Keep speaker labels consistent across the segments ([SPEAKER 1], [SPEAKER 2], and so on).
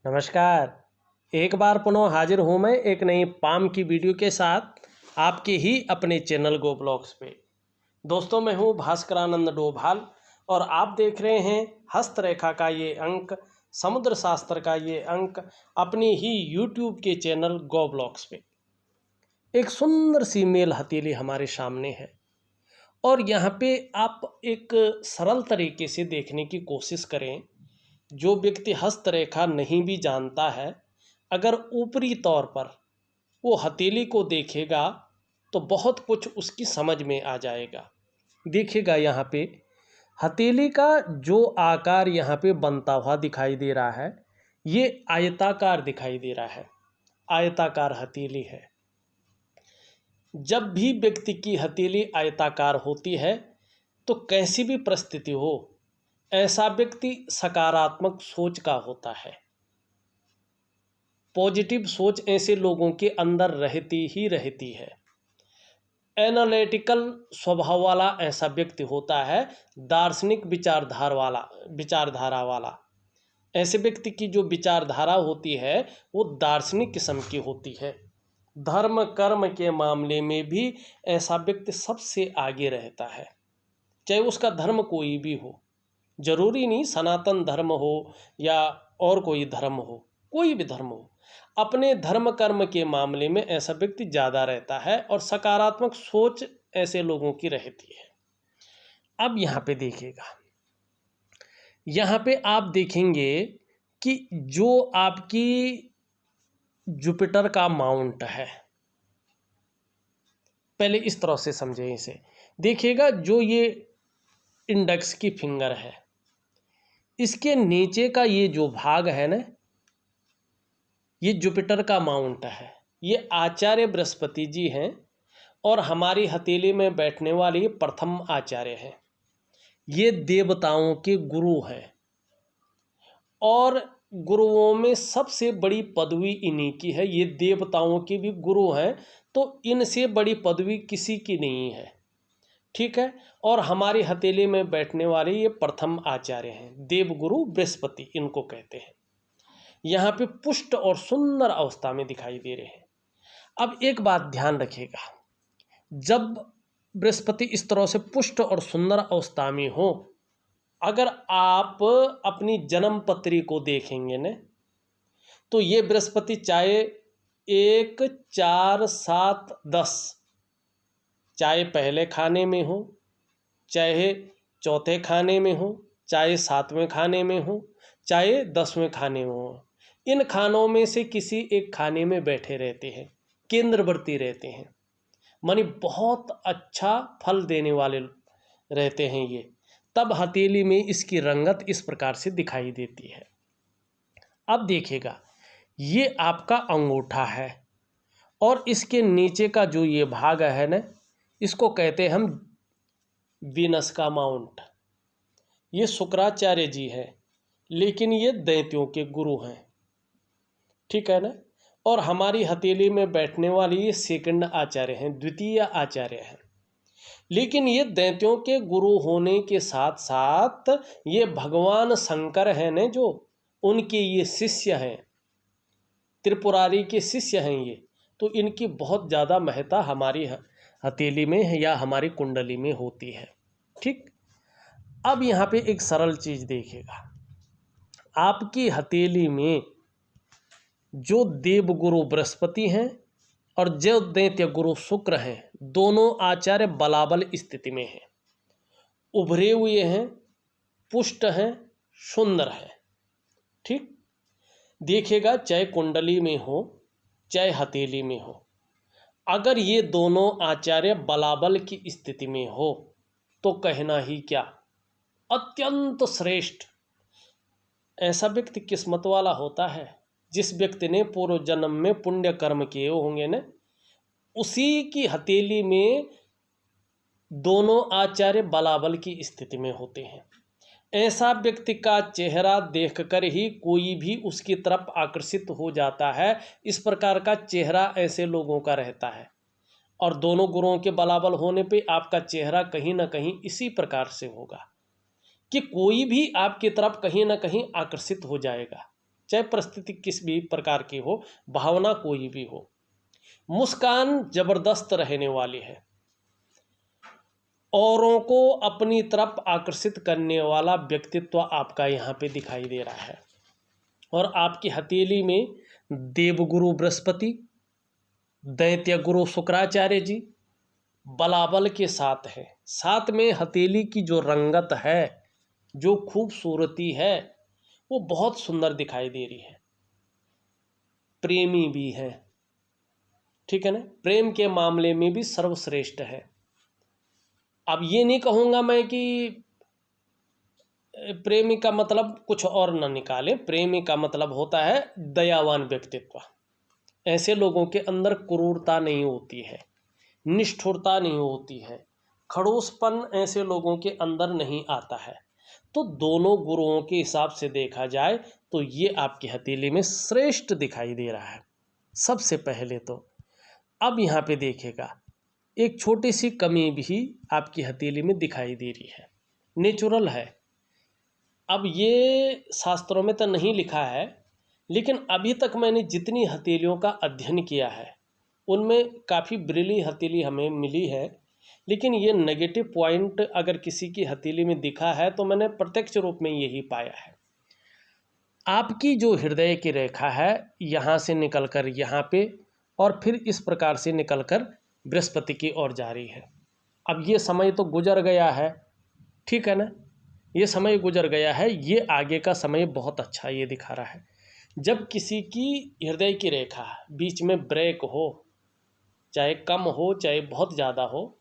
[SPEAKER 1] नमस्कार। एक बार पुनः हाजिर हूँ मैं एक नई पाम की वीडियो के साथ आपके ही अपने चैनल गो ब्लॉग्स पे। दोस्तों, मैं हूँ भास्करानंद डोभाल और आप देख रहे हैं हस्तरेखा का ये अंक, समुद्र शास्त्र का ये अंक अपनी ही यूट्यूब के चैनल गो ब्लॉग्स पे। एक सुंदर सी मेल हथेली हमारे सामने है और यहाँ पे आप एक सरल तरीके से देखने की कोशिश करें। जो व्यक्ति हस्तरेखा नहीं भी जानता है, अगर ऊपरी तौर पर वो हथेली को देखेगा तो बहुत कुछ उसकी समझ में आ जाएगा। देखिएगा यहाँ पे हथेली का जो आकार यहाँ पे बनता हुआ दिखाई दे रहा है, ये आयताकार दिखाई दे रहा है। आयताकार हथेली है। जब भी व्यक्ति की हथेली आयताकार होती है तो कैसी भी परिस्थिति हो, ऐसा व्यक्ति सकारात्मक सोच का होता है। पॉजिटिव सोच ऐसे लोगों के अंदर रहती ही रहती है। एनालिटिकल स्वभाव वाला ऐसा व्यक्ति होता है, दार्शनिक विचारधारा वाला। ऐसे व्यक्ति की जो विचारधारा होती है वो दार्शनिक किस्म की होती है। धर्म कर्म के मामले में भी ऐसा व्यक्ति सबसे आगे रहता है, चाहे उसका धर्म कोई भी हो। जरूरी नहीं सनातन धर्म हो या और कोई धर्म हो, कोई भी धर्म हो, अपने धर्म कर्म के मामले में ऐसा व्यक्ति ज़्यादा रहता है और सकारात्मक सोच ऐसे लोगों की रहती है। अब यहाँ पे देखिएगा, यहाँ पे आप देखेंगे कि जो आपकी जुपिटर का माउंट है, पहले इस तरह से समझें इसे। देखिएगा जो ये इंडेक्स की फिंगर है, इसके नीचे का ये जो भाग है ना, ये जुपिटर का माउंट है। ये आचार्य बृहस्पति जी हैं और हमारी हथेली में बैठने वाले ये प्रथम आचार्य हैं। ये देवताओं के गुरु हैं और गुरुओं में सबसे बड़ी पदवी इन्हीं की है। ये देवताओं के भी गुरु हैं, तो इनसे बड़ी पदवी किसी की नहीं है, ठीक है। और हमारी हथेली में बैठने वाले ये प्रथम आचार्य हैं, देवगुरु बृहस्पति इनको कहते हैं। यहाँ पे पुष्ट और सुंदर अवस्था में दिखाई दे रहे हैं। अब एक बात ध्यान रखिएगा, जब बृहस्पति इस तरह से पुष्ट और सुंदर अवस्था में हो, अगर आप अपनी जन्म पत्री को देखेंगे न, तो ये बृहस्पति चाहे 1, 4, 7, 10, चाहे पहले खाने में हो, चाहे चौथे खाने में हो, चाहे 7वें खाने में हो, चाहे 10वें खाने में हो, इन खानों में से किसी एक खाने में बैठे रहते हैं, केंद्रवर्ती रहते हैं, मानी बहुत अच्छा फल देने वाले रहते हैं ये। तब हथेली में इसकी रंगत इस प्रकार से दिखाई देती है। अब देखिएगा, ये आपका अंगूठा है और इसके नीचे का जो ये भाग है ना, इसको कहते हैं हम वीनस का माउंट। ये शुक्राचार्य जी हैं, लेकिन ये दैत्यों के गुरु हैं, ठीक है ना। और हमारी हथेली में बैठने वाली ये सेकंड आचार्य हैं, द्वितीय आचार्य हैं। लेकिन ये दैत्यों के गुरु होने के साथ साथ ये भगवान शंकर हैं ने, जो उनके ये शिष्य हैं, त्रिपुरारी के शिष्य हैं ये, तो इनकी बहुत ज़्यादा महत्ता हमारी हथेली में है या हमारी कुंडली में होती है, ठीक। अब यहाँ पे एक सरल चीज़ देखिएगा, आपकी हथेली में जो देवगुरु बृहस्पति हैं और जो दैत्य गुरु शुक्र हैं, दोनों आचार्य बलाबल स्थिति में हैं, उभरे हुए हैं, पुष्ट हैं, सुंदर हैं, ठीक। देखिएगा, चाहे कुंडली में हो चाहे हथेली में हो, अगर ये दोनों आचार्य बलाबल की स्थिति में हो तो कहना ही क्या, अत्यंत श्रेष्ठ। ऐसा व्यक्ति किस्मत वाला होता है जिस व्यक्ति ने पूर्व जन्म में पुण्य कर्म किए होंगे न, उसी की हथेली में दोनों आचार्य बलाबल की स्थिति में होते हैं। ऐसा व्यक्ति का चेहरा देखकर ही कोई भी उसकी तरफ आकर्षित हो जाता है। इस प्रकार का चेहरा ऐसे लोगों का रहता है और दोनों गुरुओं के बलाबल होने पे आपका चेहरा कहीं ना कहीं इसी प्रकार से होगा कि कोई भी आपकी तरफ कहीं ना कहीं आकर्षित हो जाएगा। चाहे परिस्थिति किस भी प्रकार की हो, भावना कोई भी हो। मुस्कान जबरदस्त रहने वाली है, औरों को अपनी तरफ आकर्षित करने वाला व्यक्तित्व आपका यहाँ पे दिखाई दे रहा है। और आपकी हथेली में देवगुरु बृहस्पति, दैत्य गुरु शुक्राचार्य जी बलाबल के साथ है। साथ में हथेली की जो रंगत है, जो खूबसूरती है, वो बहुत सुंदर दिखाई दे रही है। प्रेमी भी है, ठीक है ना, प्रेम के मामले में भी सर्वश्रेष्ठ है। अब ये नहीं कहूँगा मैं कि प्रेमी का मतलब कुछ और न निकालें। प्रेमी का मतलब होता है दयावान व्यक्तित्व। ऐसे लोगों के अंदर क्रूरता नहीं होती है, निष्ठुरता नहीं होती है, खड़ूसपन ऐसे लोगों के अंदर नहीं आता है। तो दोनों गुरुओं के हिसाब से देखा जाए तो ये आपकी हथेली में श्रेष्ठ दिखाई दे रहा है सबसे पहले तो। अब यहाँ पे देखिएगा, एक छोटी सी कमी भी आपकी हथेली में दिखाई दे रही है, नेचुरल है। अब ये शास्त्रों में तो नहीं लिखा है, लेकिन अभी तक मैंने जितनी हथेलियों का अध्ययन किया है उनमें काफ़ी ब्रिली हथेली हमें मिली है। लेकिन ये नेगेटिव पॉइंट अगर किसी की हथेली में दिखा है तो मैंने प्रत्यक्ष रूप में यही पाया है। आपकी जो हृदय की रेखा है यहाँ से निकलकर यहाँ पे और फिर इस प्रकार से निकलकर बृहस्पति की ओर जा रही है। अब ये समय तो गुजर गया है, ठीक है ना, ये समय गुजर गया है। ये आगे का समय बहुत अच्छा ये दिखा रहा है। जब किसी की हृदय की रेखा बीच में ब्रेक हो, चाहे कम हो चाहे बहुत ज़्यादा हो,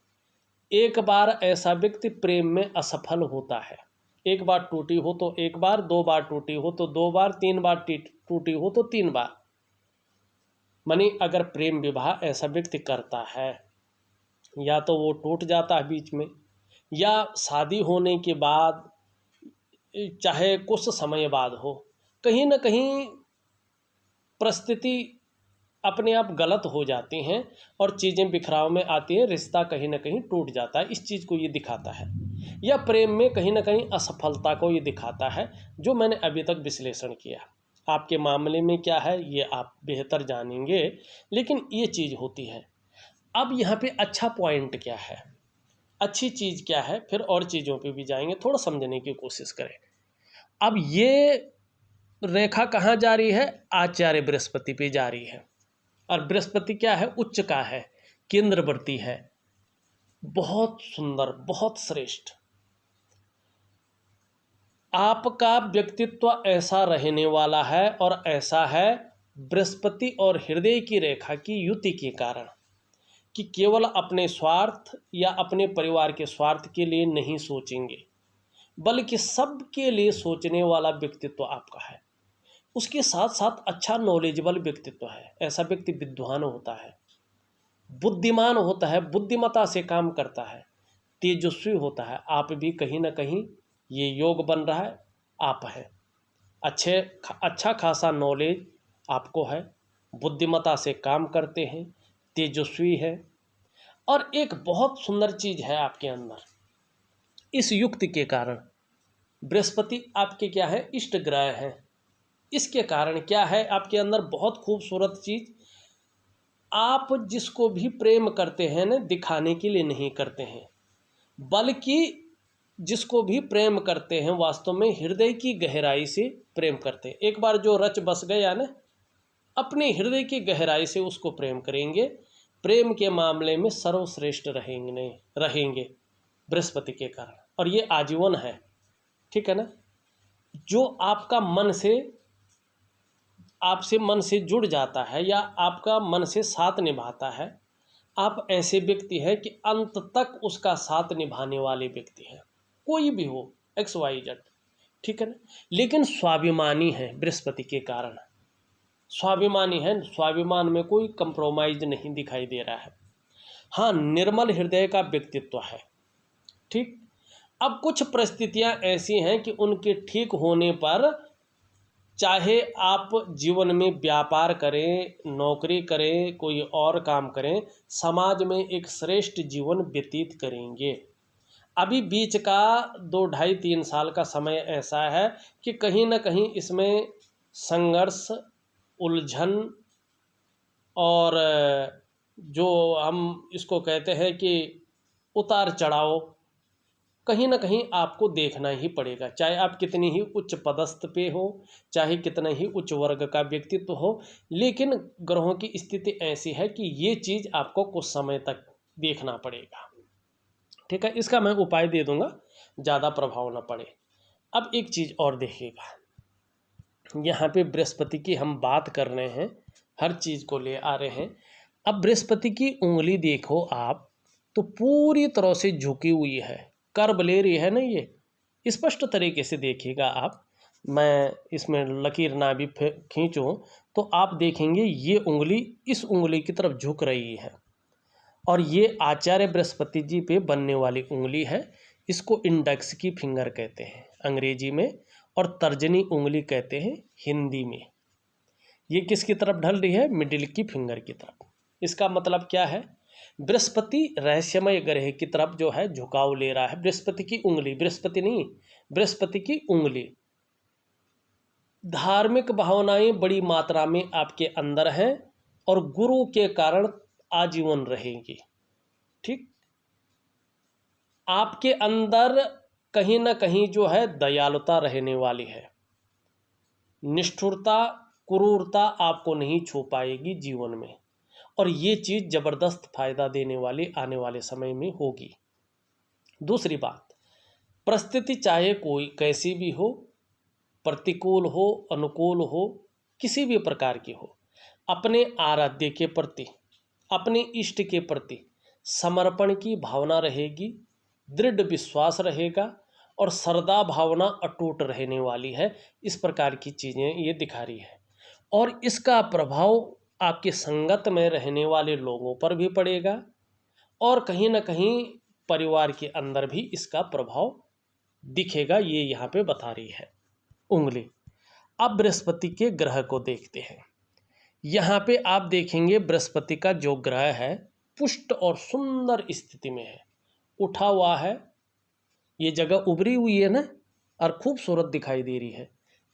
[SPEAKER 1] एक बार ऐसा व्यक्ति प्रेम में असफल होता है। एक बार टूटी हो तो एक बार, दो बार टूटी हो तो दो बार, तीन बार टूटी हो तो तीन बार। मानी अगर प्रेम विवाह ऐसा व्यक्ति करता है, या तो वो टूट जाता है बीच में, या शादी होने के बाद चाहे कुछ समय बाद हो, कहीं ना कहीं परिस्थिति अपने आप गलत हो जाती हैं और चीज़ें बिखराव में आती हैं, रिश्ता कहीं ना कहीं टूट जाता है। इस चीज़ को ये दिखाता है, या प्रेम में कहीं ना कहीं असफलता को ये दिखाता है, जो मैंने अभी तक विश्लेषण किया। आपके मामले में क्या है ये आप बेहतर जानेंगे, लेकिन ये चीज़ होती है। अब यहाँ पे अच्छा पॉइंट क्या है, अच्छी चीज़ क्या है, फिर और चीज़ों पे भी जाएंगे, थोड़ा समझने की कोशिश करें। अब ये रेखा कहाँ जा रही है, आचार्य बृहस्पति पे जा रही है। और बृहस्पति क्या है, उच्च का है, केंद्रवर्ती है, बहुत सुंदर, बहुत श्रेष्ठ। आपका व्यक्तित्व ऐसा रहने वाला है और ऐसा है बृहस्पति और हृदय की रेखा की युति के कारण, कि केवल अपने स्वार्थ या अपने परिवार के स्वार्थ के लिए नहीं सोचेंगे, बल्कि सबके लिए सोचने वाला व्यक्तित्व आपका है। उसके साथ साथ अच्छा नॉलेजेबल व्यक्तित्व है। ऐसा व्यक्ति विद्वान होता है, बुद्धिमान होता है, बुद्धिमत्ता से काम करता है, तेजस्वी होता है। आप भी कहीं ना कहीं ये योग बन रहा है, आप हैं, अच्छा खासा नॉलेज आपको है, बुद्धिमत्ता से काम करते हैं, तेजस्वी है। और एक बहुत सुंदर चीज़ है आपके अंदर, इस युक्ति के कारण बृहस्पति आपके क्या है, इष्ट ग्रह हैं। इसके कारण क्या है आपके अंदर बहुत खूबसूरत चीज़, आप जिसको भी प्रेम करते हैं ना, दिखाने के लिए नहीं करते हैं, बल्कि जिसको भी प्रेम करते हैं वास्तव में हृदय की गहराई से प्रेम करते हैं। एक बार जो रच बस गया ना, अपने हृदय की गहराई से उसको प्रेम करेंगे। प्रेम के मामले में सर्वश्रेष्ठ रहेंगे बृहस्पति के कारण, और ये आजीवन है, ठीक है ना। जो आपका मन से आपसे मन से जुड़ जाता है या आपका मन से साथ निभाता है, आप ऐसे व्यक्ति हैं कि अंत तक उसका साथ निभाने वाले व्यक्ति हैं, कोई भी हो, XYZ, ठीक है ना। लेकिन स्वाभिमानी है बृहस्पति के कारण, स्वाभिमानी है, स्वाभिमान में कोई कंप्रोमाइज नहीं दिखाई दे रहा है। हाँ, निर्मल हृदय का व्यक्तित्व है, ठीक। अब कुछ परिस्थितियां ऐसी हैं कि उनके ठीक होने पर, चाहे आप जीवन में व्यापार करें, नौकरी करें, कोई और काम करें, समाज में एक श्रेष्ठ जीवन व्यतीत करेंगे। अभी बीच का 2 ढाई 3 साल का समय ऐसा है कि कहीं ना कहीं इसमें संघर्ष, उलझन और जो हम इसको कहते हैं कि उतार चढ़ाव कहीं ना कहीं आपको देखना ही पड़ेगा, चाहे आप कितनी ही उच्च पदस्थ पे हो, चाहे कितना ही उच्च वर्ग का व्यक्तित्व हो, लेकिन ग्रहों की स्थिति ऐसी है कि ये चीज़ आपको कुछ समय तक देखना पड़ेगा। ठीक है, इसका मैं उपाय दे दूंगा, ज़्यादा प्रभाव ना पड़े। अब एक चीज़ और देखिएगा, यहाँ पे बृहस्पति की हम बात कर रहे हैं, हर चीज़ को ले आ रहे हैं। अब बृहस्पति की उंगली देखो आप, तो पूरी तरह से झुकी हुई है, कर्व ले रही है ना, ये स्पष्ट तरीके से देखिएगा आप। मैं इसमें लकीर ना भी खींचूं तो आप देखेंगे ये उंगली इस उंगली की तरफ झुक रही है, और ये आचार्य बृहस्पति जी पे बनने वाली उंगली है। इसको इंडेक्स की फिंगर कहते हैं अंग्रेजी में, और तर्जनी उंगली कहते हैं हिंदी में। ये किसकी तरफ ढल रही है? मिडिल की फिंगर की तरफ। इसका मतलब क्या है? बृहस्पति रहस्यमय ग्रह की तरफ जो है झुकाव ले रहा है। बृहस्पति की उंगली, बृहस्पति नहीं, बृहस्पति की उंगली। धार्मिक भावनाएं बड़ी मात्रा में आपके अंदर हैं और गुरु के कारण आजीवन रहेंगी। ठीक, आपके अंदर कहीं ना कहीं जो है दयालुता रहने वाली है। निष्ठुरता, क्रूरता आपको नहीं छू पाएगी जीवन में, और ये चीज़ ज़बरदस्त फायदा देने वाली आने वाले समय में होगी। दूसरी बात, परिस्थिति चाहे कोई कैसी भी हो, प्रतिकूल हो, अनुकूल हो, किसी भी प्रकार की हो, अपने आराध्य के प्रति, अपने इष्ट के प्रति समर्पण की भावना रहेगी, दृढ़ विश्वास रहेगा, और श्रद्धा भावना अटूट रहने वाली है। इस प्रकार की चीज़ें ये दिखा रही है, और इसका प्रभाव आपके संगत में रहने वाले लोगों पर भी पड़ेगा, और कहीं ना कहीं परिवार के अंदर भी इसका प्रभाव दिखेगा। ये यहाँ पे बता रही है उंगली। अब बृहस्पति के ग्रह को देखते हैं। यहाँ पे आप देखेंगे बृहस्पति का जो ग्रह है पुष्ट और सुंदर स्थिति में है, उठा हुआ है, ये जगह उभरी हुई है ना, और खूबसूरत दिखाई दे रही है।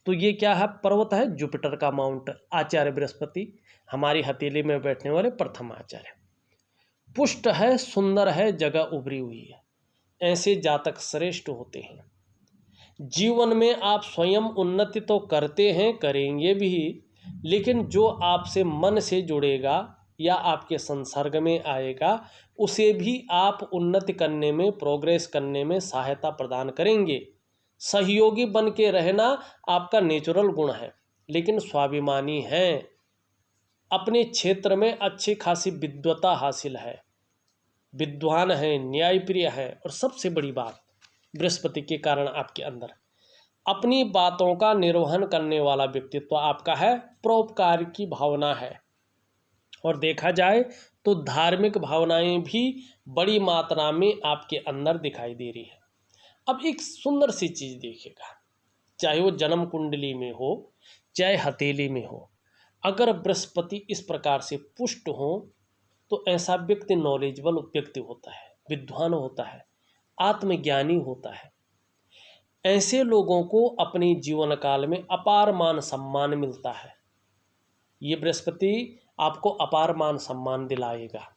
[SPEAKER 1] तो ये क्या है? पर्वत है, जुपिटर का माउंट आचार्य बृहस्पति, हमारी हथेली में बैठने वाले प्रथम आचार्य। पुष्ट है, सुंदर है, जगह उभरी हुई है। ऐसे जातक श्रेष्ठ होते हैं। जीवन में आप स्वयं उन्नति तो करते हैं, करेंगे भी, लेकिन जो आपसे मन से जुड़ेगा या आपके संसर्ग में आएगा उसे भी आप उन्नति करने में, प्रोग्रेस करने में सहायता प्रदान करेंगे। सहयोगी बन के रहना आपका नेचुरल गुण है, लेकिन स्वाभिमानी हैं, अपने क्षेत्र में अच्छी खासी विद्वता हासिल है, विद्वान है, न्यायप्रिय है, और सबसे बड़ी बात बृहस्पति के कारण आपके अंदर अपनी बातों का निर्वहन करने वाला व्यक्तित्व आपका है, परोपकार की भावना है, और देखा जाए तो धार्मिक भावनाएं भी बड़ी मात्रा में आपके अंदर दिखाई दे रही है। अब एक सुंदर सी चीज़ देखिएगा, चाहे वो जन्म कुंडली में हो चाहे हथेली में हो, अगर बृहस्पति इस प्रकार से पुष्ट हो तो ऐसा व्यक्ति नॉलेजेबल व्यक्ति होता है, विद्वान होता है, आत्मज्ञानी होता है। ऐसे लोगों को अपने जीवन काल में अपार मान सम्मान मिलता है। ये बृहस्पति आपको अपार मान सम्मान दिलाएगा,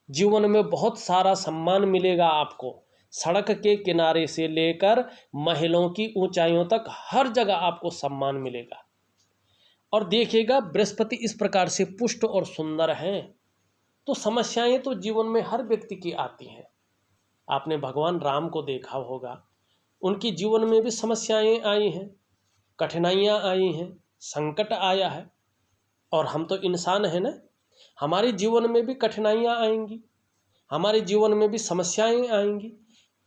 [SPEAKER 1] जीवन में बहुत सारा सम्मान मिलेगा आपको। सड़क के किनारे से लेकर महलों की ऊंचाइयों तक हर जगह आपको सम्मान मिलेगा। और देखिएगा बृहस्पति इस प्रकार से पुष्ट और सुंदर हैं तो समस्याएं तो जीवन में हर व्यक्ति की आती हैं। आपने भगवान राम को देखा होगा, उनकी जीवन में भी समस्याएं आई हैं, कठिनाइयां आई हैं, संकट आया है, और हम तो इंसान हैं ना, हमारे जीवन में भी कठिनाइयां आएंगी, हमारे जीवन में भी समस्याएं आएंगी,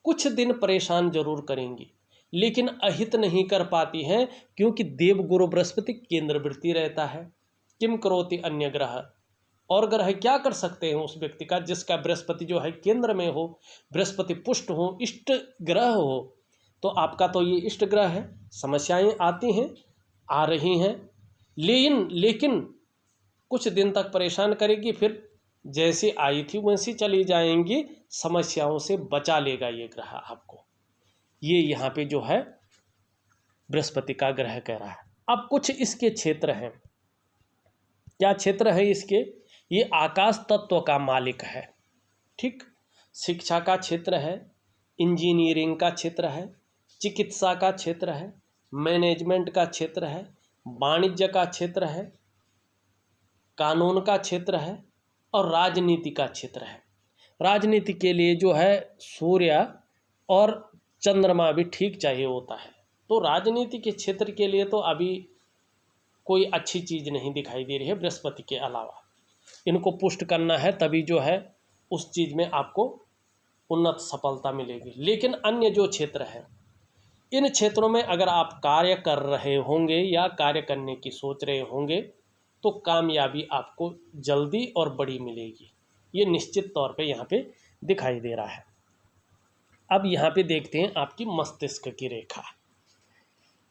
[SPEAKER 1] कुछ दिन परेशान जरूर करेंगी, लेकिन अहित नहीं कर पाती हैं, क्योंकि देवगुरु बृहस्पति केंद्रवृत्ति रहता है। किम करोति अन्य ग्रह, और ग्रह क्या कर सकते हैं उस व्यक्ति का जिसका बृहस्पति जो है केंद्र में हो, बृहस्पति पुष्ट हो, इष्ट ग्रह हो। तो आपका तो ये इष्ट ग्रह है। समस्याएं आती हैं, आ रही हैं, लेकिन कुछ दिन तक परेशान करेगी, फिर जैसी आई थी वैसी चली जाएंगी, समस्याओं से बचा लेगा ये ग्रह आपको। ये यहाँ पे जो है बृहस्पति का ग्रह कह रहा है। अब कुछ इसके क्षेत्र हैं। क्या क्षेत्र है इसके? ये आकाश तत्व का मालिक है, ठीक। शिक्षा का क्षेत्र है, इंजीनियरिंग का क्षेत्र है, चिकित्सा का क्षेत्र है, मैनेजमेंट का क्षेत्र है, वाणिज्य का क्षेत्र है, कानून का क्षेत्र है और राजनीति का क्षेत्र है। राजनीति के लिए जो है सूर्य और चंद्रमा भी ठीक चाहिए होता है। तो राजनीति के क्षेत्र के लिए तो अभी कोई अच्छी चीज़ नहीं दिखाई दे रही है बृहस्पति के अलावा। इनको पुष्ट करना है तभी जो है उस चीज़ में आपको उन्नत सफलता मिलेगी। लेकिन अन्य जो क्षेत्र है, इन क्षेत्रों में अगर आप कार्य कर रहे होंगे या कार्य करने की सोच रहे होंगे तो कामयाबी आपको जल्दी और बड़ी मिलेगी। ये निश्चित तौर पे यहाँ पे दिखाई दे रहा है। अब यहाँ पे देखते हैं आपकी मस्तिष्क की रेखा।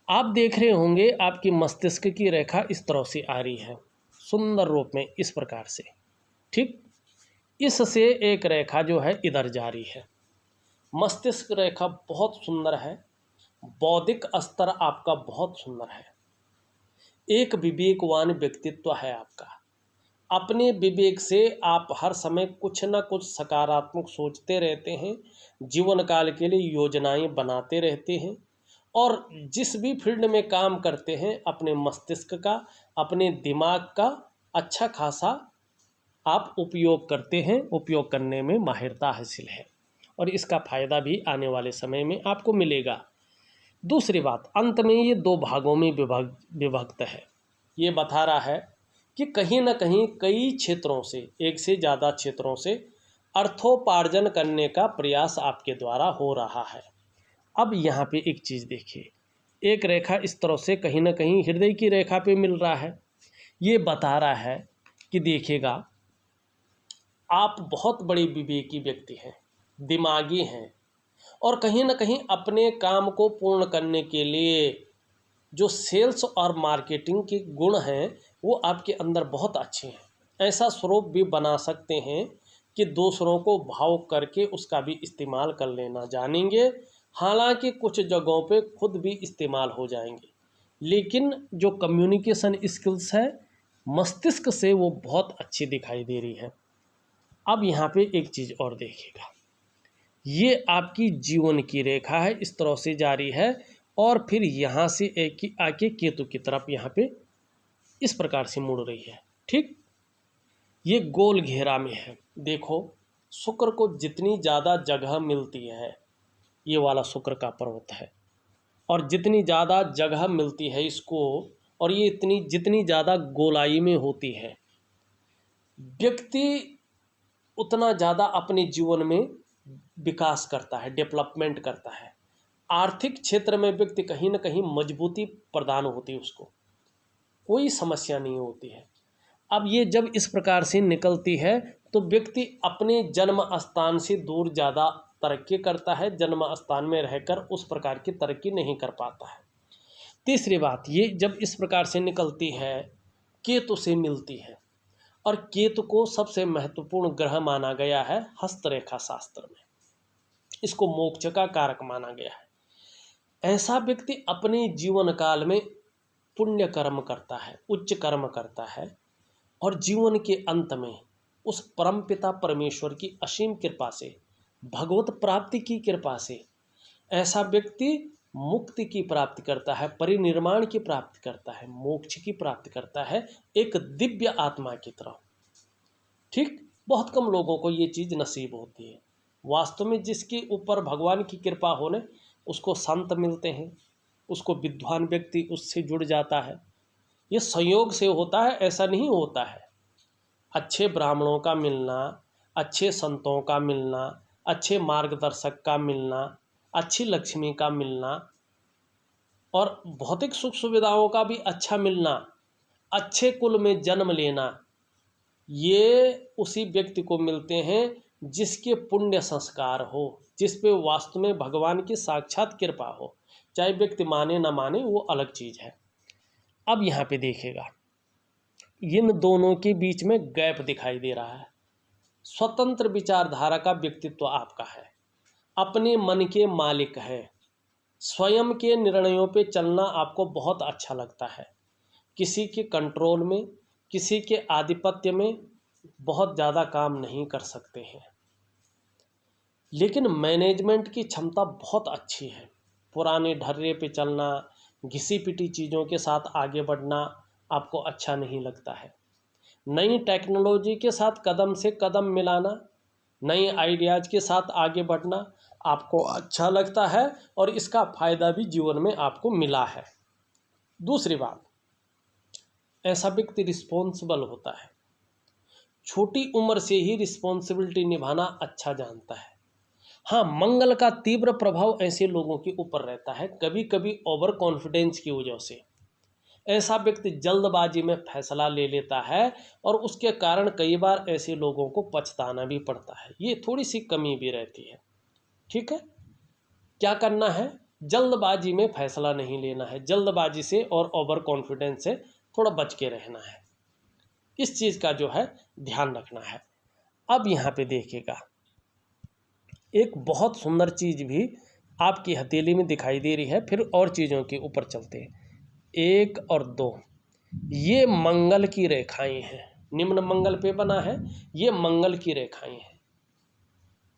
[SPEAKER 1] आप देख रहे होंगे आपकी मस्तिष्क की रेखा इस तरह से आ रही है, सुंदर रूप में इस प्रकार से, ठीक। इससे एक रेखा जो है इधर जा रही है। मस्तिष्क रेखा बहुत सुंदर है, बौद्धिक स्तर आपका बहुत सुंदर है, एक विवेकवान व्यक्तित्व है आपका। अपने विवेक से आप हर समय कुछ न कुछ सकारात्मक सोचते रहते हैं, जीवन काल के लिए योजनाएं बनाते रहते हैं और जिस भी फील्ड में काम करते हैं अपने मस्तिष्क का, अपने दिमाग का अच्छा खासा आप उपयोग करते हैं, उपयोग करने में माहिरता हासिल है और इसका फ़ायदा भी आने वाले समय में आपको मिलेगा। दूसरी बात, अंत में ये दो भागों में विभक्त है। ये बता रहा है कि कहीं ना कहीं कई क्षेत्रों से, एक से ज़्यादा क्षेत्रों से अर्थोपार्जन करने का प्रयास आपके द्वारा हो रहा है। अब यहाँ पे एक चीज़ देखिए, एक रेखा इस तरह से कहीं ना कहीं हृदय की रेखा पे मिल रहा है। ये बता रहा है कि देखिएगा आप बहुत बड़े विवेकी व्यक्ति हैं, दिमागी हैं और कहीं ना कहीं अपने काम को पूर्ण करने के लिए जो सेल्स और मार्केटिंग के गुण हैं वो आपके अंदर बहुत अच्छे हैं। ऐसा स्वरूप भी बना सकते हैं कि दूसरों को भाव करके उसका भी इस्तेमाल कर लेना जानेंगे। हालांकि कुछ जगहों पे खुद भी इस्तेमाल हो जाएंगे, लेकिन जो कम्युनिकेशन स्किल्स है मस्तिष्क से वो बहुत अच्छी दिखाई दे रही है। अब यहाँ पे एक चीज़ और देखिएगा, ये आपकी जीवन की रेखा है, इस तरह से जारी है और फिर यहाँ से एक ही आके केतु की तरफ यहाँ पे इस प्रकार से मुड़ रही है, ठीक। ये गोल घेरा में है। देखो शुक्र को जितनी ज़्यादा जगह मिलती है, ये वाला शुक्र का पर्वत है, और जितनी ज़्यादा जगह मिलती है इसको और ये जितनी ज़्यादा गोलाई में होती है, व्यक्ति उतना ज़्यादा अपने जीवन में विकास करता है, डेवलपमेंट करता है। आर्थिक क्षेत्र में व्यक्ति कहीं ना कहीं मजबूती प्रदान होती है, उसको कोई समस्या नहीं होती है। अब ये जब इस प्रकार से निकलती है तो व्यक्ति अपने जन्म स्थान से दूर ज़्यादा तरक्की करता है, जन्म स्थान में रहकर उस प्रकार की तरक्की नहीं कर पाता है। तीसरी बात, ये जब इस प्रकार से निकलती है केतु से मिलती है और केतु को सबसे महत्वपूर्ण ग्रह माना गया है हस्तरेखा शास्त्र में, इसको मोक्ष का कारक माना गया है। ऐसा व्यक्ति अपने जीवन काल में पुण्य कर्म करता है, उच्च कर्म करता है और जीवन के अंत में उस परमपिता परमेश्वर की असीम कृपा से, भगवत प्राप्ति की कृपा से ऐसा व्यक्ति मुक्ति की प्राप्ति करता है, परिनिर्माण की प्राप्ति करता है, मोक्ष की प्राप्ति करता है, एक दिव्य आत्मा की तरह, ठीक। बहुत कम लोगों को ये चीज़ नसीब होती है। वास्तव में जिसके ऊपर भगवान की कृपा होने उसको संत मिलते हैं, उसको विद्वान व्यक्ति उससे जुड़ जाता है। ये संयोग से होता है, ऐसा नहीं होता है। अच्छे ब्राह्मणों का मिलना, अच्छे संतों का मिलना, अच्छे मार्गदर्शक का मिलना, अच्छी लक्ष्मी का मिलना और भौतिक सुख सुविधाओं का भी अच्छा मिलना, अच्छे कुल में जन्म लेना, ये उसी व्यक्ति को मिलते हैं जिसके पुण्य संस्कार हो, जिस पे वास्तव में भगवान की साक्षात कृपा हो। चाहे व्यक्ति माने ना माने वो अलग चीज़ है। अब यहाँ पे देखिएगा इन दोनों के बीच में गैप दिखाई दे रहा है। स्वतंत्र विचारधारा का व्यक्तित्व आपका है, अपने मन के मालिक है, स्वयं के निर्णयों पे चलना आपको बहुत अच्छा लगता है। किसी के कंट्रोल में, किसी के आधिपत्य में बहुत ज़्यादा काम नहीं कर सकते हैं, लेकिन मैनेजमेंट की क्षमता बहुत अच्छी है। पुराने ढर्रे पे चलना, घिसी पिटी चीज़ों के साथ आगे बढ़ना आपको अच्छा नहीं लगता है। नई टेक्नोलॉजी के साथ कदम से कदम मिलाना, नए आइडियाज़ के साथ आगे बढ़ना आपको अच्छा लगता है और इसका फ़ायदा भी जीवन में आपको मिला है। दूसरी बात, ऐसा व्यक्ति रिस्पॉन्सिबल होता है, छोटी उम्र से ही रिस्पॉन्सिबिलिटी निभाना अच्छा जानता है। हाँ, मंगल का तीव्र प्रभाव ऐसे लोगों के ऊपर रहता है, कभी कभी ओवर कॉन्फिडेंस की वजह से ऐसा व्यक्ति जल्दबाजी में फैसला ले लेता है और उसके कारण कई बार ऐसे लोगों को पछताना भी पड़ता है। ये थोड़ी सी कमी भी रहती है। ठीक है, क्या करना है, जल्दबाजी में फैसला नहीं लेना है, जल्दबाजी से और ओवर कॉन्फिडेंस से थोड़ा बच के रहना है। इस चीज़ का जो है ध्यान रखना है। अब यहाँ पे देखिएगा, एक बहुत सुंदर चीज़ भी आपकी हथेली में दिखाई दे रही है। फिर और चीज़ों के ऊपर चलते हैं। 1 और 2, ये मंगल की रेखाएं हैं, निम्न मंगल पे बना है, ये मंगल की रेखाएं हैं।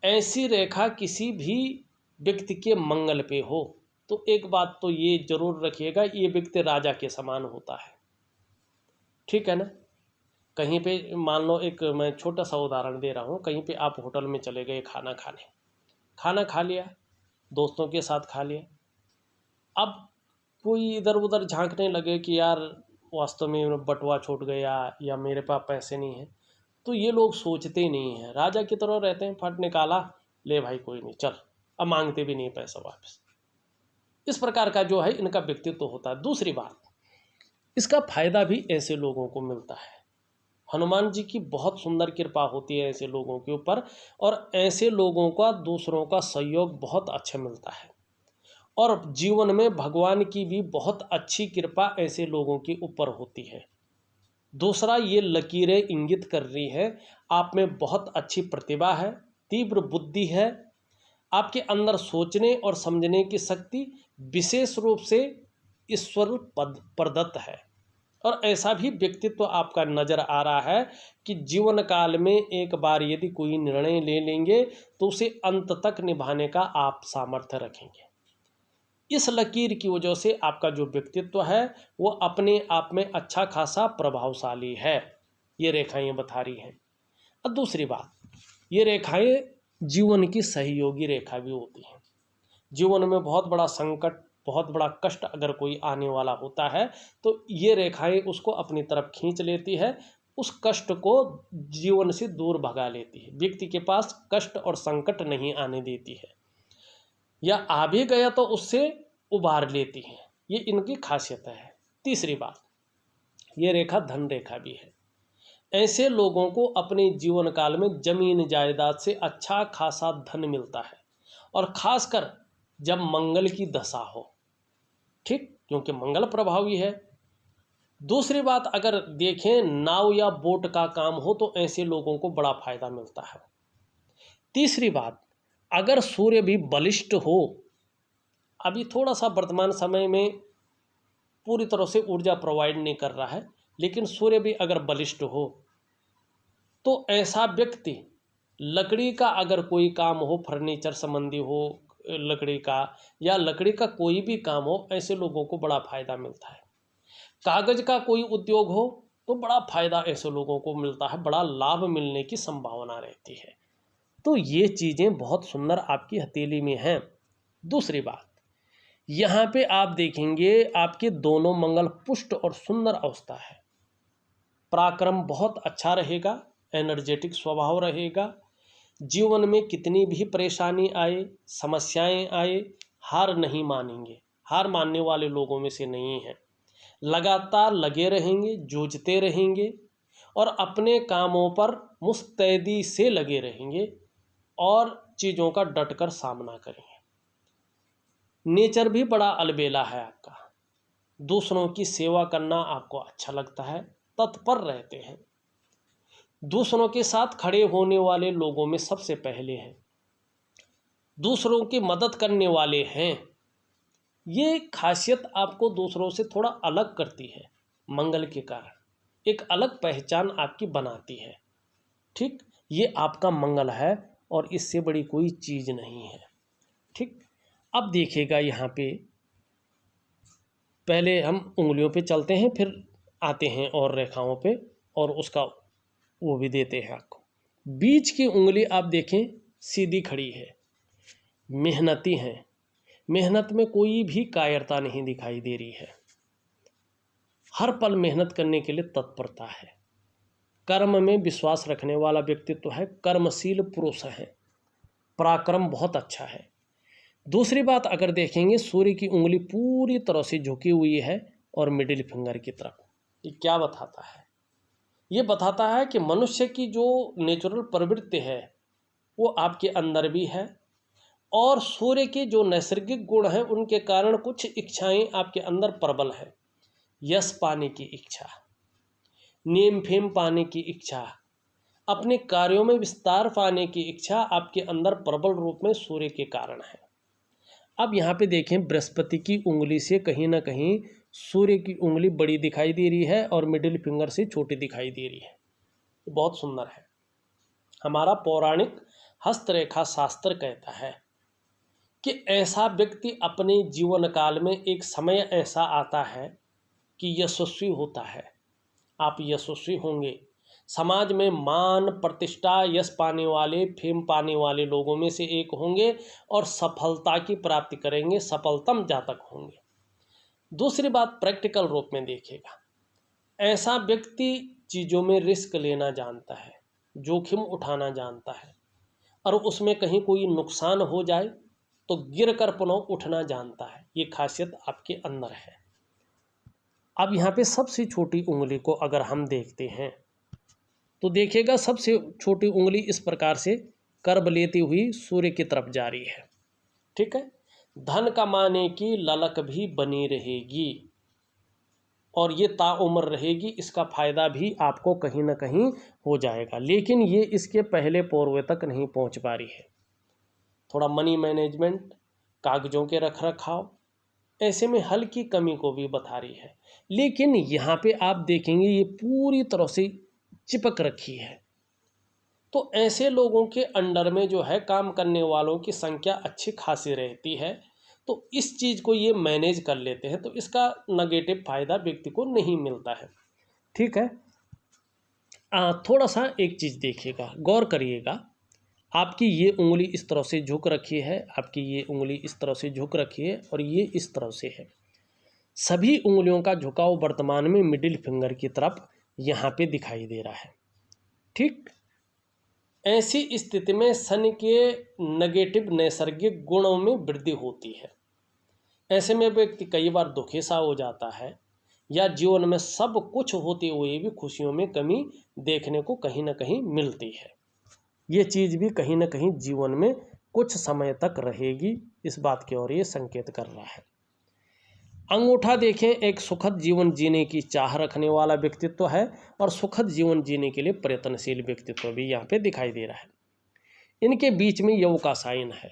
[SPEAKER 1] ऐसी रेखा किसी भी व्यक्ति के मंगल पे हो तो एक बात तो ये जरूर रखिएगा, ये व्यक्ति राजा के समान होता है। ठीक है ना। कहीं पे मान लो, एक मैं छोटा सा उदाहरण दे रहा हूँ, कहीं पे आप होटल में चले गए खाना खाने, खाना खा लिया, दोस्तों के साथ खा लिया। अब कोई इधर उधर झांकने लगे कि यार वास्तव में बटुआ छूट गया या मेरे पास पैसे नहीं हैं, तो ये लोग सोचते ही नहीं हैं, राजा की तरह रहते हैं, फट निकाला, ले भाई कोई नहीं चल, अब मांगते भी नहीं पैसा वापस। इस प्रकार का जो है इनका व्यक्तित्व होता है। दूसरी बात, इसका फायदा भी ऐसे लोगों को मिलता है। हनुमान जी की बहुत सुंदर कृपा होती है ऐसे लोगों के ऊपर, और ऐसे लोगों का दूसरों का सहयोग बहुत अच्छा मिलता है, और जीवन में भगवान की भी बहुत अच्छी कृपा ऐसे लोगों के ऊपर होती है। दूसरा, ये लकीरें इंगित कर रही है आप में बहुत अच्छी प्रतिभा है, तीव्र बुद्धि है, आपके अंदर सोचने और समझने की शक्ति विशेष रूप से ईश्वर प्रदत्त है। और ऐसा भी व्यक्तित्व आपका नज़र आ रहा है कि जीवन काल में एक बार यदि कोई निर्णय ले लेंगे तो उसे अंत तक निभाने का आप सामर्थ्य रखेंगे। इस लकीर की वजह से आपका जो व्यक्तित्व है वो अपने आप में अच्छा खासा प्रभावशाली है, ये रेखाएं बता रही हैं। और दूसरी बात, ये रेखाएं जीवन की सहयोगी रेखा भी होती हैं। जीवन में बहुत बड़ा संकट, बहुत बड़ा कष्ट अगर कोई आने वाला होता है तो ये रेखाएं उसको अपनी तरफ खींच लेती है, उस कष्ट को जीवन से दूर भगा लेती है, व्यक्ति के पास कष्ट और संकट नहीं आने देती है, या आ भी गया तो उससे उबार लेती हैं। ये इनकी खासियत है। तीसरी बात, ये रेखा धन रेखा भी है। ऐसे लोगों को अपने जीवन काल में जमीन जायदाद से अच्छा खासा धन मिलता है, और खासकर जब मंगल की दशा हो। ठीक, क्योंकि मंगल प्रभावी है। दूसरी बात, अगर देखें नाव या बोट का काम हो तो ऐसे लोगों को बड़ा फायदा मिलता है। तीसरी बात, अगर सूर्य भी बलिष्ठ हो, अभी थोड़ा सा वर्तमान समय में पूरी तरह से ऊर्जा प्रोवाइड नहीं कर रहा है, लेकिन सूर्य भी अगर बलिष्ठ हो तो ऐसा व्यक्ति, लकड़ी का अगर कोई काम हो, फर्नीचर संबंधी हो लकड़ी का, या लकड़ी का कोई भी काम हो, ऐसे लोगों को बड़ा फायदा मिलता है। कागज का कोई उद्योग हो तो बड़ा फायदा ऐसे लोगों को मिलता है, बड़ा लाभ मिलने की संभावना रहती है। तो ये चीज़ें बहुत सुंदर आपकी हथेली में हैं। दूसरी बात, यहाँ पे आप देखेंगे आपके दोनों मंगल पुष्ट और सुंदर अवस्था है। पराक्रम बहुत अच्छा रहेगा, एनर्जेटिक स्वभाव रहेगा। जीवन में कितनी भी परेशानी आए, समस्याएं आए, हार नहीं मानेंगे, हार मानने वाले लोगों में से नहीं हैं। लगातार लगे रहेंगे, जूझते रहेंगे, और अपने कामों पर मुस्तैदी से लगे रहेंगे और चीज़ों का डटकर सामना करेंगे। नेचर भी बड़ा अलबेला है आपका, दूसरों की सेवा करना आपको अच्छा लगता है, तत्पर रहते हैं, दूसरों के साथ खड़े होने वाले लोगों में सबसे पहले हैं, दूसरों की मदद करने वाले हैं, ये खासियत आपको दूसरों से थोड़ा अलग करती है, मंगल के कारण एक अलग पहचान आपकी बनाती है। ठीक, ये आपका मंगल है और इससे बड़ी कोई चीज़ नहीं है। ठीक, अब देखिएगा यहाँ पे पहले हम उंगलियों पे चलते हैं, फिर आते हैं और रेखाओं पे, और उसका वो भी देते हैं आपको। बीच की उंगली आप देखें सीधी खड़ी है, मेहनती हैं, मेहनत में कोई भी कायरता नहीं दिखाई दे रही है, हर पल मेहनत करने के लिए तत्परता है, कर्म में विश्वास रखने वाला व्यक्तित्व है, कर्मशील पुरुष है, पराक्रम बहुत अच्छा है। दूसरी बात अगर देखेंगे, सूर्य की उंगली पूरी तरह से झुकी हुई है और मिडिल फिंगर की तरफ। ये क्या बताता है? ये बताता है कि मनुष्य की जो नेचुरल प्रवृत्ति है वो आपके अंदर भी है, और सूर्य के जो नैसर्गिक गुण हैं उनके कारण कुछ इच्छाएं आपके अंदर प्रबल है। यश पाने की इच्छा, नेम फेम पाने की इच्छा, अपने कार्यों में विस्तार पाने की इच्छा आपके अंदर प्रबल रूप में सूर्य के कारण है। अब यहाँ पे देखें, बृहस्पति की उंगली से कहीं ना कहीं सूर्य की उंगली बड़ी दिखाई दे रही है और मिडिल फिंगर से छोटी दिखाई दे रही है। बहुत सुंदर है। हमारा पौराणिक हस्तरेखा शास्त्र कहता है कि ऐसा व्यक्ति अपने जीवन काल में एक समय ऐसा आता है कि यशस्वी होता है। आप यशस्वी होंगे, समाज में मान प्रतिष्ठा यश पाने वाले फेम पाने वाले लोगों में से एक होंगे और सफलता की प्राप्ति करेंगे, सफलतम जातक होंगे। दूसरी बात प्रैक्टिकल रूप में देखिएगा, ऐसा व्यक्ति चीज़ों में रिस्क लेना जानता है, जोखिम उठाना जानता है, और उसमें कहीं कोई नुकसान हो जाए तो गिर कर पुनः उठना जानता है। ये खासियत आपके अंदर है। अब यहाँ पे सबसे छोटी उंगली को अगर हम देखते हैं तो देखिएगा, सबसे छोटी उंगली इस प्रकार से कर्ब लेती हुई सूर्य की तरफ जा रही है। ठीक है, धन कमाने की ललक भी बनी रहेगी और ये ताउम्र रहेगी, इसका फायदा भी आपको कहीं ना कहीं हो जाएगा, लेकिन ये इसके पहले पोरवे तक नहीं पहुंच पा रही है। थोड़ा मनी मैनेजमेंट, कागजों के रख रखाव, ऐसे में हल्की कमी को भी बता रही है। लेकिन यहाँ पे आप देखेंगे ये पूरी तरह से चिपक रखी है, तो ऐसे लोगों के अंडर में जो है काम करने वालों की संख्या अच्छी खासी रहती है, तो इस चीज़ को ये मैनेज कर लेते हैं, तो इसका नेगेटिव फायदा व्यक्ति को नहीं मिलता है। ठीक है, थोड़ा सा एक चीज़ देखिएगा, गौर करिएगा, आपकी ये उंगली इस तरह से झुक रखी है, आपकी ये उंगली इस तरह से झुक रखी है और ये इस तरह से है। सभी उंगलियों का झुकाव वर्तमान में मिडिल फिंगर की तरफ यहाँ पे दिखाई दे रहा है। ठीक, ऐसी स्थिति में शनि के नेगेटिव नैसर्गिक गुणों में वृद्धि होती है। ऐसे में व्यक्ति कई बार दुखी सा हो जाता है, या जीवन में सब कुछ होते हुए भी खुशियों में कमी देखने को कहीं ना कहीं मिलती है। ये चीज़ भी कहीं ना कहीं जीवन में कुछ समय तक रहेगी, इस बात की ओर ये संकेत कर रहा है। अंगूठा देखें, एक सुखद जीवन जीने की चाह रखने वाला व्यक्तित्व है और सुखद जीवन जीने के लिए प्रयत्नशील व्यक्तित्व भी यहाँ पे दिखाई दे रहा है। इनके बीच में यव का साइन है,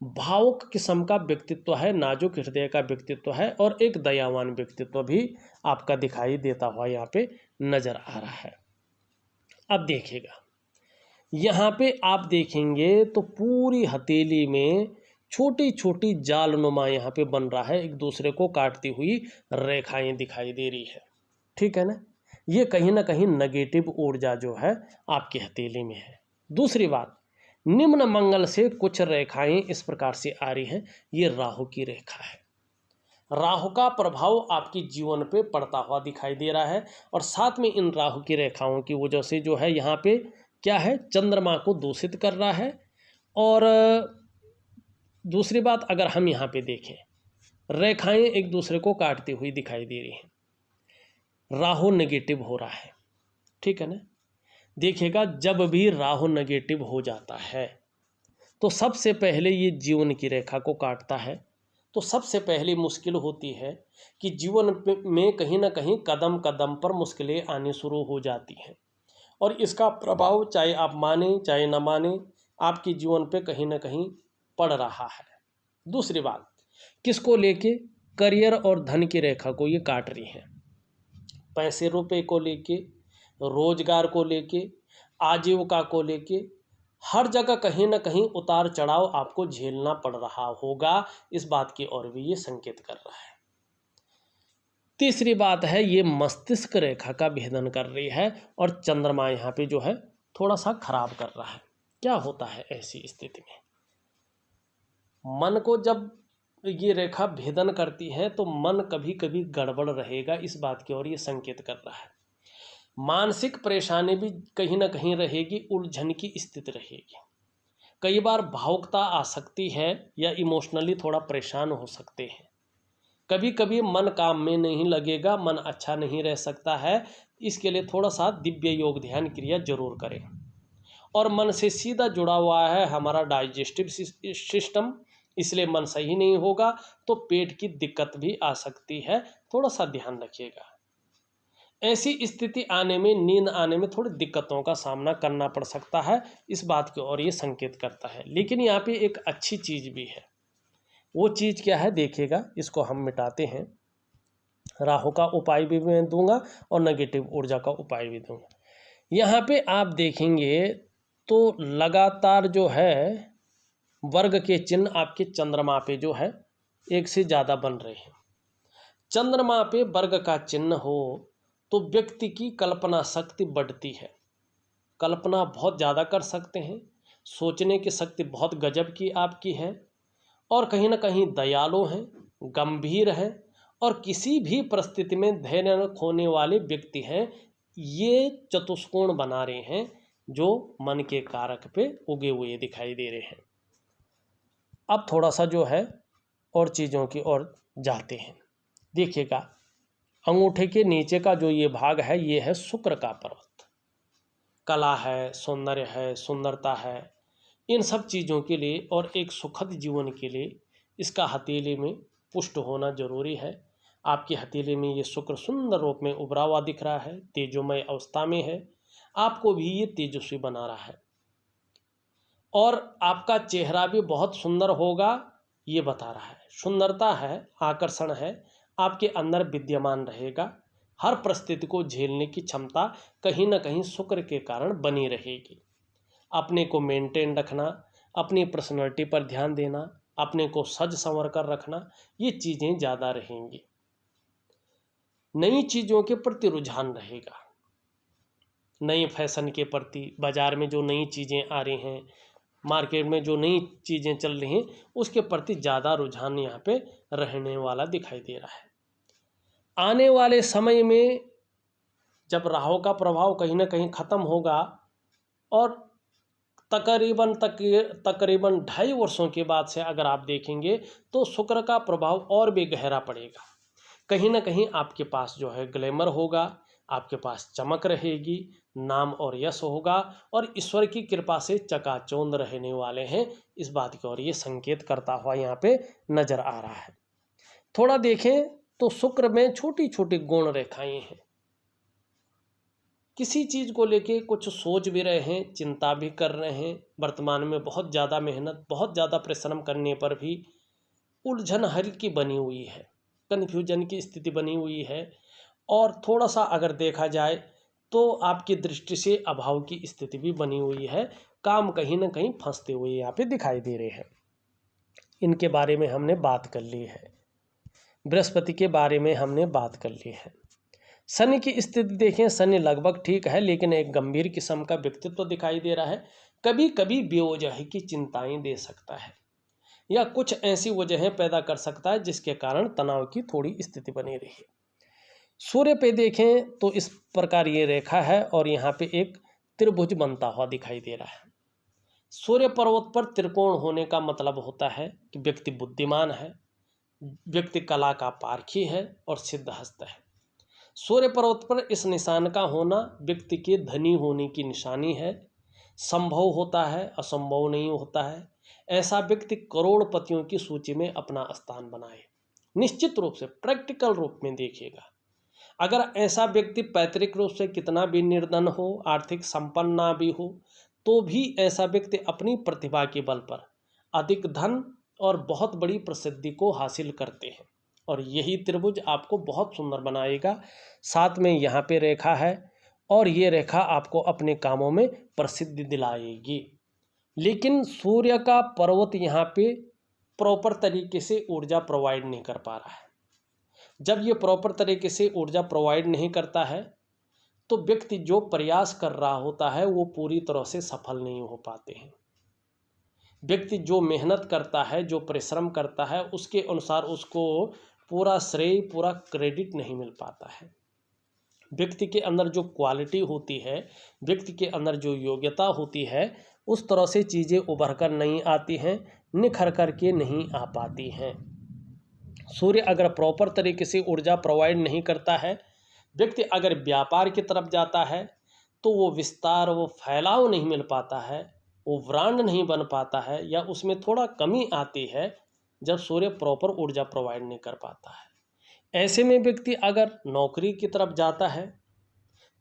[SPEAKER 1] भावुक किस्म का व्यक्तित्व है, नाजुक हृदय का व्यक्तित्व है और एक दयावान व्यक्तित्व भी आपका दिखाई देता हुआ यहाँ पे नजर आ रहा है। अब देखिएगा, यहाँ पे आप देखेंगे तो पूरी हथेली में छोटी छोटी जालनुमा यहाँ पे बन रहा है, एक दूसरे को काटती हुई रेखाएं दिखाई दे रही है। ठीक है ना, ये कहीं ना कहीं नेगेटिव ऊर्जा जो है आपकी हथेली में है। दूसरी बात, निम्न मंगल से कुछ रेखाएं इस प्रकार से आ रही हैं, ये राहु की रेखा है। राहु का प्रभाव आपके जीवन पे पड़ता हुआ दिखाई दे रहा है, और साथ में इन राहु की रेखाओं की वजह से जो है यहाँ पे क्या है, चंद्रमा को दूषित कर रहा है। और दूसरी बात, अगर हम यहाँ पे देखें, रेखाएं एक दूसरे को काटती हुई दिखाई दे रही हैं, राहु नेगेटिव हो रहा है। ठीक है ना, देखिएगा जब भी राहु नेगेटिव हो जाता है तो सबसे पहले ये जीवन की रेखा को काटता है, तो सबसे पहली मुश्किल होती है कि जीवन में कहीं ना कहीं कदम कदम पर मुश्किलें आनी शुरू हो जाती हैं, और इसका प्रभाव चाहे आप माने चाहे न माने आपके जीवन पे कहीं ना कहीं पड़ रहा है। दूसरी बात, किसको लेके? करियर और धन की रेखा को ये काट रही हैं। पैसे रुपए को लेके, रोजगार को लेके, आजीविका को लेके, हर जगह कहीं ना कहीं उतार चढ़ाव आपको झेलना पड़ रहा होगा। इस बात की ओर भी ये संकेत कर रहा है। तीसरी बात है, ये मस्तिष्क रेखा का भेदन कर रही है और चंद्रमा यहाँ पे जो है थोड़ा सा खराब कर रहा है। क्या होता है ऐसी स्थिति में? मन को जब ये रेखा भेदन करती है तो मन कभी कभी गड़बड़ रहेगा, इस बात की ओर ये संकेत कर रहा है। मानसिक परेशानी भी कहीं ना कहीं रहेगी, उलझन की स्थिति रहेगी। कई बार भावुकता आ सकती है या इमोशनली थोड़ा परेशान हो सकते हैं। कभी कभी मन काम में नहीं लगेगा, मन अच्छा नहीं रह सकता है। इसके लिए थोड़ा सा दिव्य योग ध्यान क्रिया जरूर करें। और मन से सीधा जुड़ा हुआ है हमारा डाइजेस्टिव सिस्टम, इसलिए मन सही नहीं होगा तो पेट की दिक्कत भी आ सकती है, थोड़ा सा ध्यान रखिएगा। ऐसी स्थिति आने में, नींद आने में थोड़ी दिक्कतों का सामना करना पड़ सकता है, इस बात की ओर ये संकेत करता है। लेकिन यहाँ पे एक अच्छी चीज़ भी है। वो चीज़ क्या है देखिएगा, इसको हम मिटाते हैं। राहु का उपाय भी मैं दूंगा और नेगेटिव ऊर्जा का उपाय भी दूंगा। यहाँ पे आप देखेंगे तो लगातार जो है वर्ग के चिन्ह आपके चंद्रमा पे जो है एक से ज़्यादा बन रहे हैं। चंद्रमा पे वर्ग का चिन्ह हो तो व्यक्ति की कल्पना शक्ति बढ़ती है। कल्पना बहुत ज़्यादा कर सकते हैं, सोचने की शक्ति बहुत गजब की आपकी है, और कहीं ना कहीं दयालु हैं, गंभीर हैं, और किसी भी परिस्थिति में धैर्य न खोने वाले व्यक्ति हैं। ये चतुष्कोण बना रहे हैं जो मन के कारक पे उगे हुए दिखाई दे रहे हैं। अब थोड़ा सा जो है और चीज़ों की ओर जाते हैं। देखिएगा, अंगूठे के नीचे का जो ये भाग है, ये है शुक्र का पर्वत। कला है, सौंदर्य है, सुंदरता है, इन सब चीज़ों के लिए और एक सुखद जीवन के लिए इसका हथेली में पुष्ट होना जरूरी है। आपकी हथेली में ये शुक्र सुंदर रूप में उभरा हुआ दिख रहा है, तेजोमय अवस्था में है, आपको भी ये तेजस्वी बना रहा है, और आपका चेहरा भी बहुत सुंदर होगा, ये बता रहा है। सुंदरता है, आकर्षण है, आपके अंदर विद्यमान रहेगा। हर परिस्थिति को झेलने की क्षमता कहीं ना कहीं शुक्र के कारण बनी रहेगी। अपने को मेंटेन रखना, अपनी पर्सनैलिटी पर ध्यान देना, अपने को सज संवर कर रखना, ये चीज़ें ज़्यादा रहेंगी। नई चीज़ों के प्रति रुझान रहेगा, नए फैशन के प्रति, बाज़ार में जो नई चीज़ें आ रही हैं, मार्केट में जो नई चीज़ें चल रही हैं, उसके प्रति ज़्यादा रुझान यहाँ पे रहने वाला दिखाई दे रहा है। आने वाले समय में जब राहु का प्रभाव कहीं ना कहीं ख़त्म होगा और तकरीबन 2.5 वर्षों के बाद से अगर आप देखेंगे तो शुक्र का प्रभाव और भी गहरा पड़ेगा। कहीं ना कहीं आपके पास जो है ग्लैमर होगा, आपके पास चमक रहेगी, नाम और यश होगा, और ईश्वर की कृपा से चकाचौंध रहने वाले हैं। इस बात की ओर ये संकेत करता हुआ यहाँ पे नजर आ रहा है। थोड़ा देखें तो शुक्र में छोटी छोटी गुण रेखाएं हैं। किसी चीज़ को लेके कुछ सोच भी रहे हैं, चिंता भी कर रहे हैं, वर्तमान में बहुत ज़्यादा मेहनत, बहुत ज़्यादा परिश्रम करने पर भी उलझन हल्की बनी हुई है, कन्फ्यूजन की स्थिति बनी हुई है, और थोड़ा सा अगर देखा जाए तो आपकी दृष्टि से अभाव की स्थिति भी बनी हुई है। काम कहीं ना कहीं फंसते हुए यहाँ पे दिखाई दे रहे हैं। इनके बारे में हमने बात कर ली है। बृहस्पति के बारे में हमने बात कर ली है। शनि की स्थिति देखें, शनि लगभग ठीक है, लेकिन एक गंभीर किस्म का व्यक्तित्व दिखाई दे रहा है। कभी कभी बेवजह की चिंताएं दे सकता है, या कुछ ऐसी वजहें पैदा कर सकता है जिसके कारण तनाव की थोड़ी स्थिति बनी रही है। सूर्य पे देखें तो इस प्रकार ये रेखा है और यहाँ पे एक त्रिभुज बनता हुआ दिखाई दे रहा है। सूर्य पर्वत पर त्रिकोण होने का मतलब होता है कि व्यक्ति बुद्धिमान है, व्यक्ति कला का पारखी है और सिद्धहस्त है। सूर्य पर्वत पर इस निशान का होना व्यक्ति के धनी होने की निशानी है। संभव होता है, असंभव नहीं होता है। ऐसा व्यक्ति करोड़पतियों की सूची में अपना स्थान बनाए। निश्चित रूप से प्रैक्टिकल रूप में देखिएगा, अगर ऐसा व्यक्ति पैतृक रूप से कितना भी निर्धन हो, आर्थिक संपन्न ना भी हो, तो भी ऐसा व्यक्ति अपनी प्रतिभा के बल पर अधिक धन और बहुत बड़ी प्रसिद्धि को हासिल करते हैं। और यही त्रिभुज आपको बहुत सुंदर बनाएगा। साथ में यहाँ पे रेखा है और ये रेखा आपको अपने कामों में प्रसिद्धि दिलाएगी। लेकिन सूर्य का पर्वत यहाँ पे प्रॉपर तरीके से ऊर्जा प्रोवाइड नहीं कर पा रहा है। जब ये प्रॉपर तरीके से ऊर्जा प्रोवाइड नहीं करता है तो व्यक्ति जो प्रयास कर रहा होता है वो पूरी तरह से सफल नहीं हो पाते हैं। व्यक्ति जो मेहनत करता है, जो परिश्रम करता है, उसके अनुसार उसको पूरा श्रेय, पूरा क्रेडिट नहीं मिल पाता है। व्यक्ति के अंदर जो क्वालिटी होती है, व्यक्ति के अंदर जो योग्यता होती है, उस तरह से चीज़ें उभर कर नहीं आती हैं, निखर कर के नहीं आ पाती हैं। सूर्य अगर प्रॉपर तरीके से ऊर्जा प्रोवाइड नहीं करता है, व्यक्ति अगर व्यापार की तरफ जाता है तो वो विस्तार, वो फैलाव नहीं मिल पाता है, वो ब्रांड नहीं बन पाता है, या उसमें थोड़ा कमी आती है जब सूर्य प्रॉपर ऊर्जा प्रोवाइड नहीं कर पाता है। ऐसे में व्यक्ति अगर नौकरी की तरफ जाता है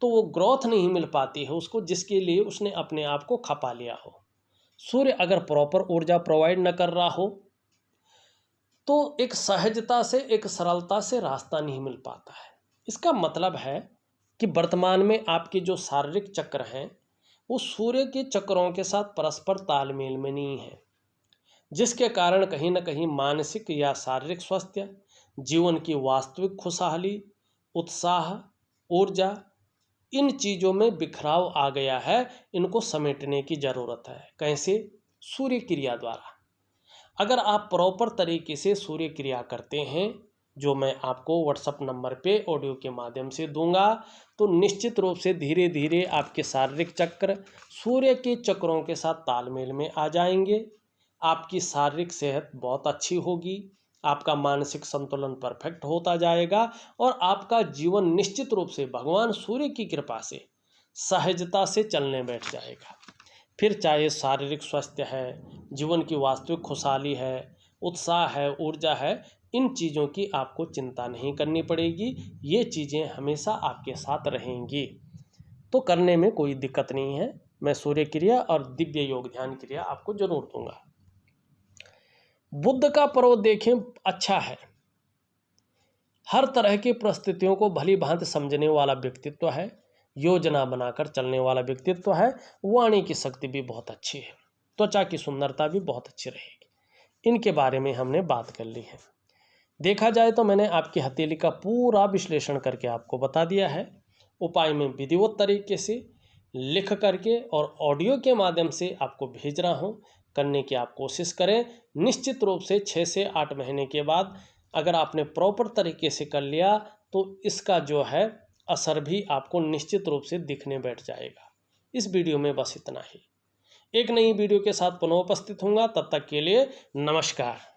[SPEAKER 1] तो वो ग्रोथ नहीं मिल पाती है उसको, जिसके लिए उसने अपने आप को खपा लिया हो। सूर्य अगर प्रॉपर ऊर्जा प्रोवाइड न कर रहा हो तो एक सहजता से, एक सरलता से रास्ता नहीं मिल पाता है। इसका मतलब है कि वर्तमान में आपके जो शारीरिक चक्र हैं वो सूर्य के चक्रों के साथ परस्पर तालमेल में नहीं है, जिसके कारण कहीं ना कहीं मानसिक या शारीरिक स्वास्थ्य, जीवन की वास्तविक खुशहाली, उत्साह, ऊर्जा, इन चीज़ों में बिखराव आ गया है। इनको समेटने की ज़रूरत है। कैसे? सूर्य क्रिया द्वारा। अगर आप प्रॉपर तरीके से सूर्य क्रिया करते हैं, जो मैं आपको व्हाट्सएप नंबर पे ऑडियो के माध्यम से दूंगा, तो निश्चित रूप से धीरे धीरे आपके शारीरिक चक्र सूर्य के चक्रों के साथ तालमेल में आ जाएंगे। आपकी शारीरिक सेहत बहुत अच्छी होगी, आपका मानसिक संतुलन परफेक्ट होता जाएगा और आपका जीवन निश्चित रूप से भगवान सूर्य की कृपा से सहजता से चलने बैठ जाएगा। फिर चाहे शारीरिक स्वास्थ्य है, जीवन की वास्तविक खुशहाली है, उत्साह है, ऊर्जा है, इन चीज़ों की आपको चिंता नहीं करनी पड़ेगी। ये चीज़ें हमेशा आपके साथ रहेंगी, तो करने में कोई दिक्कत नहीं है। मैं सूर्य क्रिया और दिव्य योग ध्यान क्रिया आपको जरूर दूंगा। बुध का पर्व देखें, अच्छा है। हर तरह की परिस्थितियों को भली भांति समझने वाला व्यक्तित्व है, योजना बनाकर चलने वाला व्यक्तित्व है। वाणी की शक्ति भी बहुत अच्छी है, त्वचा की सुंदरता भी बहुत अच्छी रहेगी। इनके बारे में हमने बात कर ली है। देखा जाए तो मैंने आपकी हथेली का पूरा विश्लेषण करके आपको बता दिया है। उपाय में विधिवत तरीके से लिख करके और ऑडियो के माध्यम से आपको भेज रहा हूँ। करने की आप कोशिश करें। निश्चित रूप से 6 से 8 महीने के बाद अगर आपने प्रॉपर तरीके से कर लिया तो इसका जो है असर भी आपको निश्चित रूप से दिखने बैठ जाएगा। इस वीडियो में बस इतना ही। एक नई वीडियो के साथ पुनः उपस्थित होऊंगा। तब तक के लिए नमस्कार।